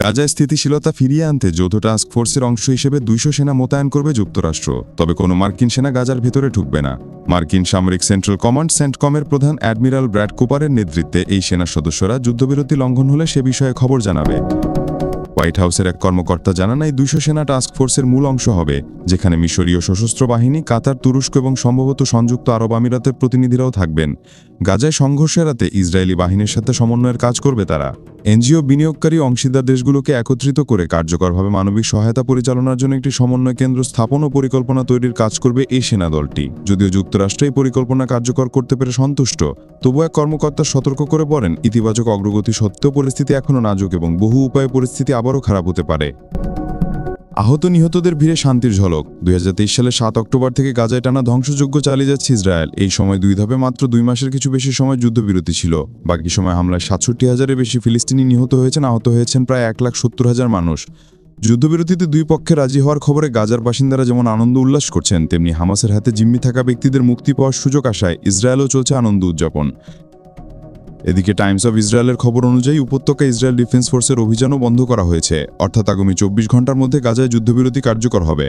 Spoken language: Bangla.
গাজায় স্থিতিশীলতা ফিরিয়ে আনতে যৌথ টাস্ক ফোর্সের অংশ হিসেবে 200 সেনা মোতায়েন করবে যুক্তরাষ্ট্র, তবে কোনো মার্কিন সেনা গাজার ভেতরে ঢুকবে না। মার্কিন সামরিক সেন্ট্রাল কমান্ড সেন্টকমের প্রধান অ্যাডমিরাল ব্র্যাড কুপারের নেতৃত্বে এই সেনা সদস্যরা যুদ্ধবিরতি লঙ্ঘন হলে সে বিষয়ে খবর জানাবে। হোয়াইট হাউসের এক কর্মকর্তা জানান, এই 200 সেনা টাস্ক ফোর্সের মূল অংশ হবে, যেখানে মিশরীয় সশস্ত্র বাহিনী, কাতার, তুরস্ক এবং সম্ভবত সংযুক্ত আরব আমিরাতের প্রতিনিধিরাও থাকবেন। গাজায় সংঘর্ষ এড়াতে ইসরায়েলি বাহিনীর সাথে সমন্বয়ের কাজ করবে তারা। এনজিও বিনিয়োগকারী অংশীদার দেশগুলোকে একত্রিত করে কার্যকরভাবে মানবিক সহায়তা পরিচালনার জন্য একটি সমন্বয় কেন্দ্র স্থাপন ও পরিকল্পনা তৈরির কাজ করবে এই সেনা দলটি। যদিও যুক্তরাষ্ট্র এই পরিকল্পনা কার্যকর করতে পেরে সন্তুষ্ট, তবুও এক কর্মকর্তা সতর্ক করে বলেন, ইতিবাচক অগ্রগতি সত্ত্বেও পরিস্থিতি এখনও নাজুক এবং বহু উপায়ে পরিস্থিতি আবারও খারাপ হতে পারে। আহত নিহতদের ভিড়ে শান্তির ঝলক। 2023 সালের 7 অক্টোবর থেকে গাজায় টানা ধ্বংসযজ্ঞ চালিয়ে যাচ্ছে ইসরায়েল। এই সময় 2 ধাপে মাত্র 2 মাসের কিছু বেশি সময় যুদ্ধবিরতি ছিল। বাকি সময় হামলায় 67,000-এর বেশি ফিলিস্তিনি নিহত হয়েছেন, আহত হয়েছেন প্রায় 1,70,000 মানুষ। যুদ্ধবিরতিতে দুই পক্ষে রাজি হওয়ার খবরে গাজার বাসিন্দারা যেমন আনন্দ উল্লাস করছেন, তেমনি হামাসের হাতে জিম্মি থাকা ব্যক্তিদের মুক্তি পাওয়ার সুযোগ আসায় ইসরায়েলও চলছে আনন্দ উদযাপন। এদিকে টাইমস অফ ইসরায়েলের খবর অনুযায়ী উপত্যকা ইসরায়েল ডিফেন্স ফোর্সের অভিযানও বন্ধ করা হয়েছে, অর্থাৎ আগামী 24 ঘন্টার মধ্যে গাজায় যুদ্ধবিরতি কার্যকর হবে।